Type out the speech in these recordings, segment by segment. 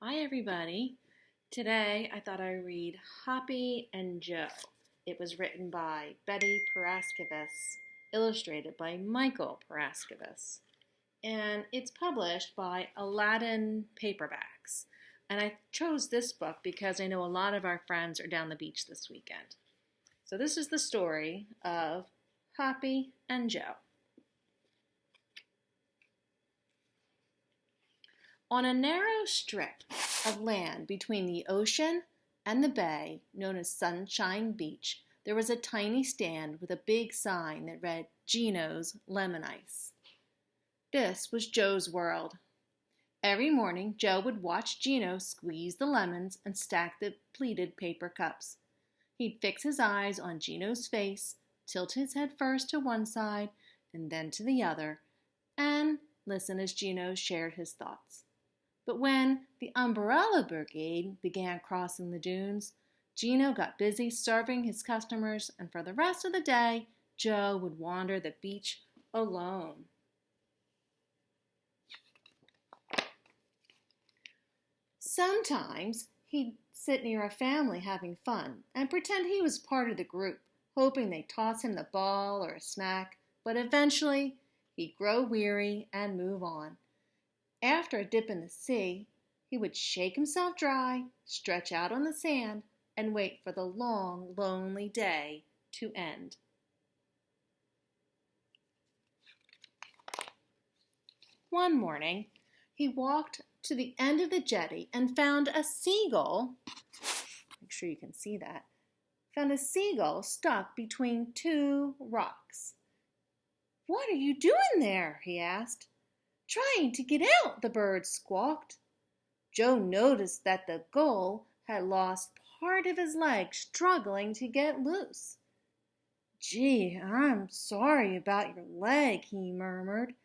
Hi, everybody. Today I thought I'd read Hoppy and Joe. It was written by Betty Paraskevas, illustrated by Michael Paraskevas, and it's published by Aladdin Paperbacks. And I chose this book because I know a lot of our friends are down the beach this weekend. So this is the story of Hoppy and Joe. On a narrow strip of land between the ocean and the bay, known as Sunshine Beach, there was a tiny stand with a big sign that read, Gino's Lemon Ice. This was Joe's world. Every morning, Joe would watch Gino squeeze the lemons and stack the pleated paper cups. He'd fix his eyes on Gino's face, tilt his head first to one side and then to the other, and listen as Gino shared his thoughts. But when the umbrella brigade began crossing the dunes, Gino got busy serving his customers, and for the rest of the day, Joe would wander the beach alone. Sometimes he'd sit near a family having fun and pretend he was part of the group, hoping they'd toss him the ball or a snack, but eventually he'd grow weary and move on. After a dip in the sea, he would shake himself dry, stretch out on the sand, and wait for the long, lonely day to end. One morning, he walked to the end of the jetty and found a seagull. Make sure you can see that. Found a seagull stuck between two rocks. "What are you doing there?" he asked. "Trying to get out," the bird squawked. Joe noticed that the gull had lost part of his leg struggling to get loose. "Gee, I'm sorry about your leg," he murmured.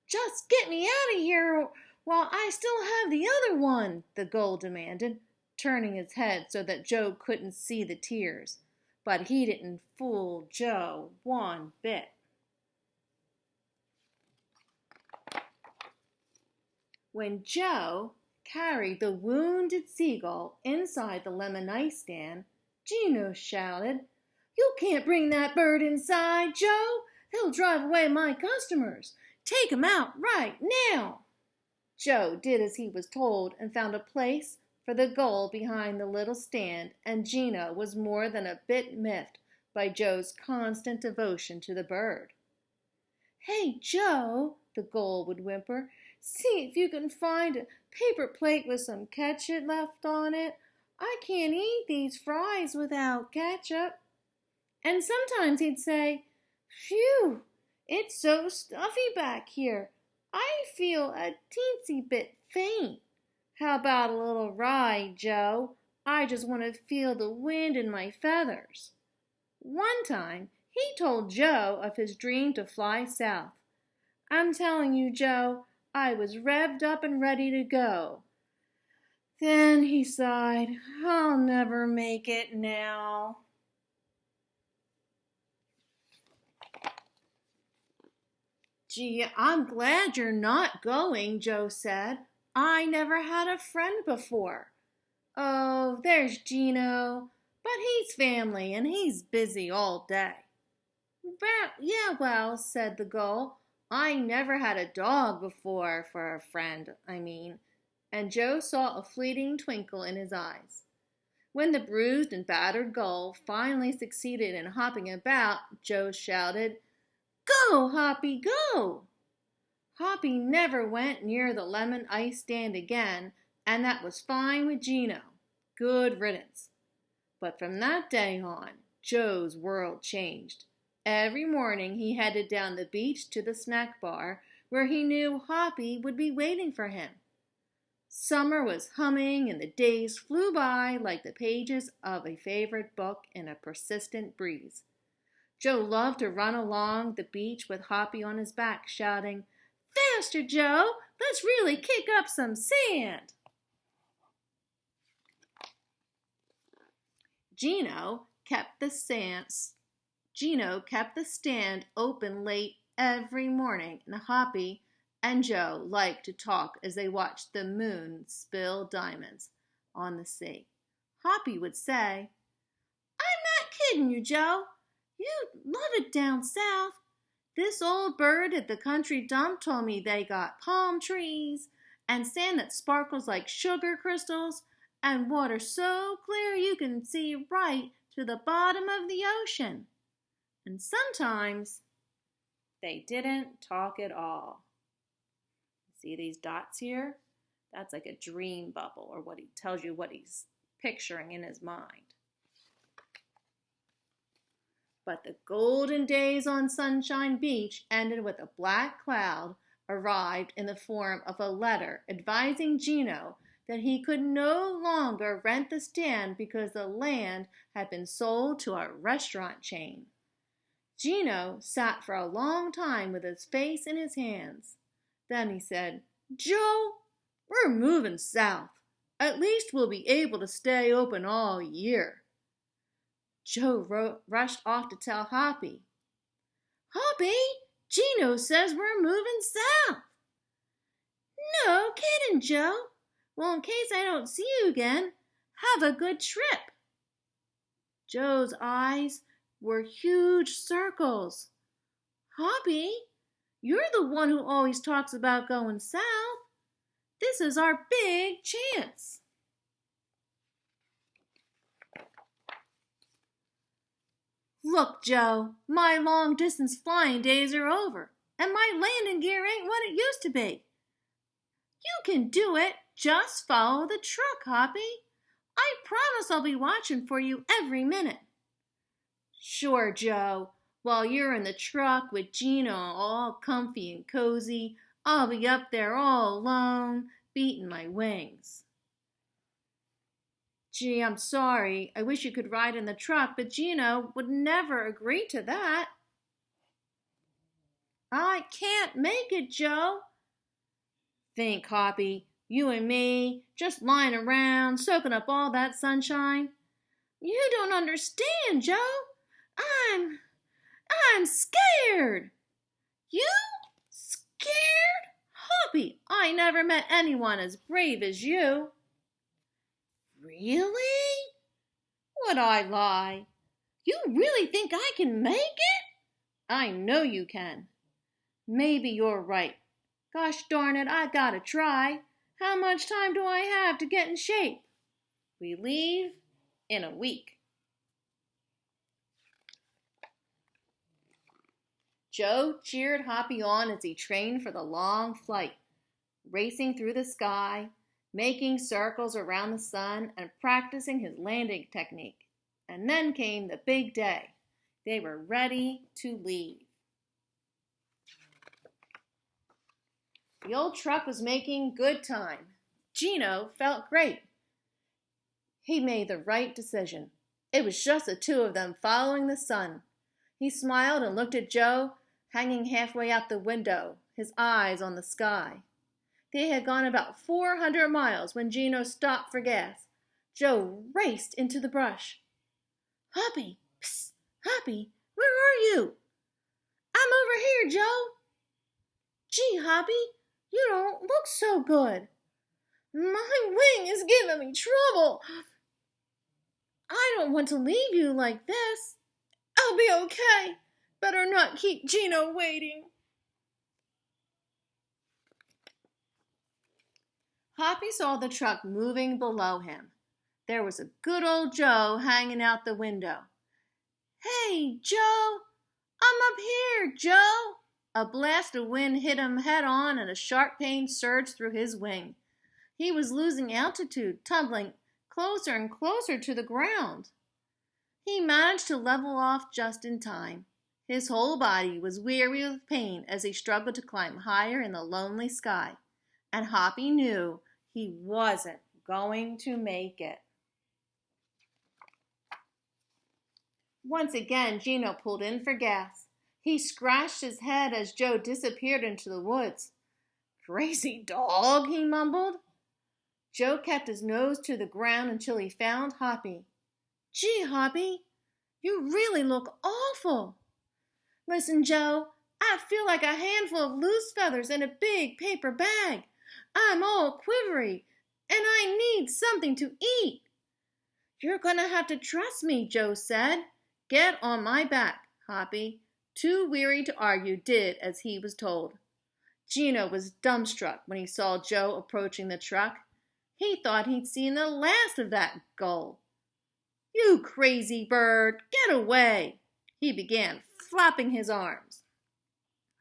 "Just get me out of here while I still have the other one," the gull demanded, turning his head so that Joe couldn't see the tears. But he didn't fool Joe one bit. When Joe carried the wounded seagull inside the lemon ice stand, Gino shouted, "You can't bring that bird inside, Joe. He'll drive away my customers. Take him out right now." Joe did as he was told and found a place for the gull behind the little stand, and Gino was more than a bit miffed by Joe's constant devotion to the bird. "Hey, Joe," the gull would whimper, "see if you can find a paper plate with some ketchup left on it. I can't eat these fries without ketchup." And sometimes he'd say, "Phew, it's so stuffy back here. I feel a teensy bit faint. How about a little ride, Joe? I just want to feel the wind in my feathers." One time, he told Joe of his dream to fly south. "I'm telling you, Joe, I was revved up and ready to go." Then he sighed, "I'll never make it now." "Gee, I'm glad you're not going," Joe said. "I never had a friend before." "Oh, there's Gino, but he's family and he's busy all day." Well, said the gull, "I never had a dog before for a friend, and Joe saw a fleeting twinkle in his eyes. When the bruised and battered gull finally succeeded in hopping about, Joe shouted, "Go, Hoppy, go!" Hoppy never went near the lemon ice stand again, and that was fine with Gino. Good riddance. But from that day on, Joe's world changed. Every morning he headed down the beach to the snack bar where he knew Hoppy would be waiting for him. Summer was humming and the days flew by like the pages of a favorite book in a persistent breeze. Joe loved to run along the beach with Hoppy on his back, shouting, "Faster, Joe! Let's really kick up some sand!" Gino kept the stand open late every morning, and Hoppy and Joe liked to talk as they watched the moon spill diamonds on the sea. Hoppy would say, "I'm not kidding you, Joe. You'd love it down south. This old bird at the country dump told me they got palm trees and sand that sparkles like sugar crystals and water so clear you can see right to the bottom of the ocean." And sometimes they didn't talk at all. See these dots here? That's like a dream bubble, or what he tells you what he's picturing in his mind. But the golden days on Sunshine Beach ended with a black cloud arrived in the form of a letter advising Gino that he could no longer rent the stand because the land had been sold to a restaurant chain. Gino sat for a long time with his face in his hands. Then he said, "Joe, we're moving south. At least we'll be able to stay open all year." Joe rushed off to tell Hoppy. "Hoppy, Gino says we're moving south." "No kidding, Joe. Well, in case I don't see you again, have a good trip." Joe's eyes were huge circles. "Hoppy, you're the one who always talks about going south. This is our big chance." "Look, Joe, my long-distance flying days are over, and my landing gear ain't what it used to be. You can do it. Just follow the truck, Hoppy. I promise I'll be watching for you every minute." "Sure, Joe. While you're in the truck with Gino all comfy and cozy, I'll be up there all alone, beating my wings." "Gee, I'm sorry. I wish you could ride in the truck, but Gino would never agree to that." "I can't make it, Joe." "Think, Hoppy, you and me, just lying around, soaking up all that sunshine." "You don't understand, Joe. I'm scared." "You? Scared? Hoppy, I never met anyone as brave as you." "Really? Would I lie? You really think I can make it?" "I know you can." "Maybe you're right. Gosh darn it, I gotta try. How much time do I have to get in shape?" "We leave in a week." Joe cheered Hoppy on as he trained for the long flight, racing through the sky, making circles around the sun, and practicing his landing technique. And then came the big day. They were ready to leave. The old truck was making good time. Gino felt great. He made the right decision. It was just the two of them following the sun. He smiled and looked at Joe, hanging halfway out the window, his eyes on the sky. They had gone about 400 miles when Gino stopped for gas. Joe raced into the brush. "Hoppy, psst, Hoppy, where are you?" "I'm over here, Joe." "Gee, Hoppy, you don't look so good." "My wing is giving me trouble. I don't want to leave you like this." "I'll be okay. Better not keep Gino waiting." Hoppy saw the truck moving below him. There was a good old Joe hanging out the window. "Hey, Joe! I'm up here, Joe!" A blast of wind hit him head on and a sharp pain surged through his wing. He was losing altitude, tumbling closer and closer to the ground. He managed to level off just in time. His whole body was weary with pain as he struggled to climb higher in the lonely sky. And Hoppy knew he wasn't going to make it. Once again, Gino pulled in for gas. He scratched his head as Joe disappeared into the woods. "Crazy dog," he mumbled. Joe kept his nose to the ground until he found Hoppy. "Gee, Hoppy, you really look awful." "Listen, Joe, I feel like a handful of loose feathers in a big paper bag. I'm all quivery, and I need something to eat." "You're going to have to trust me," Joe said. "Get on my back." Hoppy, too weary to argue, did as he was told. Gino was dumbstruck when he saw Joe approaching the truck. He thought he'd seen the last of that gull. "You crazy bird, get away!" He began flapping his arms.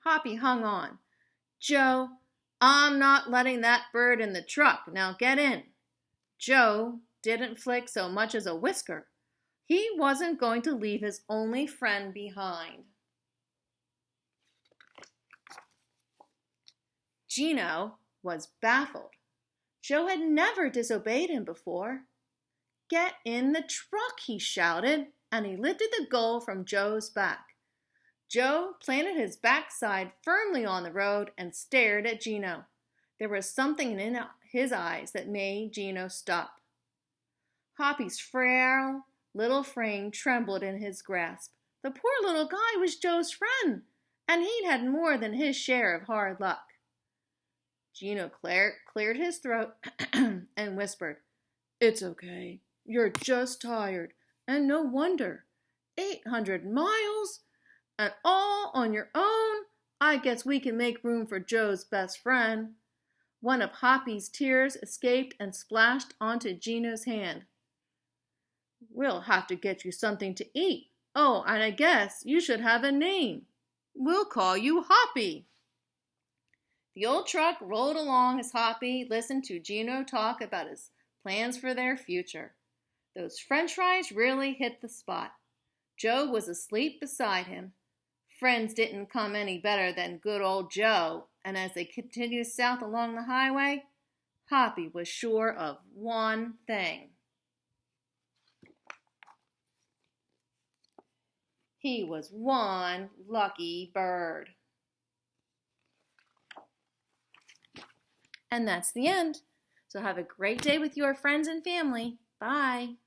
Hoppy hung on. "Joe, I'm not letting that bird in the truck. Now get in." Joe didn't flick so much as a whisker. He wasn't going to leave his only friend behind. Gino was baffled. Joe had never disobeyed him before. "Get in the truck," he shouted, and he lifted the gull from Joe's back. Joe planted his backside firmly on the road and stared at Gino. There was something in his eyes that made Gino stop. Hoppy's frail little frame trembled in his grasp. The poor little guy was Joe's friend, and he'd had more than his share of hard luck. Gino cleared his throat and whispered, "It's okay. You're just tired, and no wonder. 800 miles, and all on your own. I guess we can make room for Joe's best friend." One of Hoppy's tears escaped and splashed onto Gino's hand. "We'll have to get you something to eat. Oh, and I guess you should have a name. We'll call you Hoppy." The old truck rolled along as Hoppy listened to Gino talk about his plans for their future. Those French fries really hit the spot. Joe was asleep beside him. Friends didn't come any better than good old Joe, and as they continued south along the highway, Hoppy was sure of one thing. He was one lucky bird. And that's the end. So have a great day with your friends and family. Bye.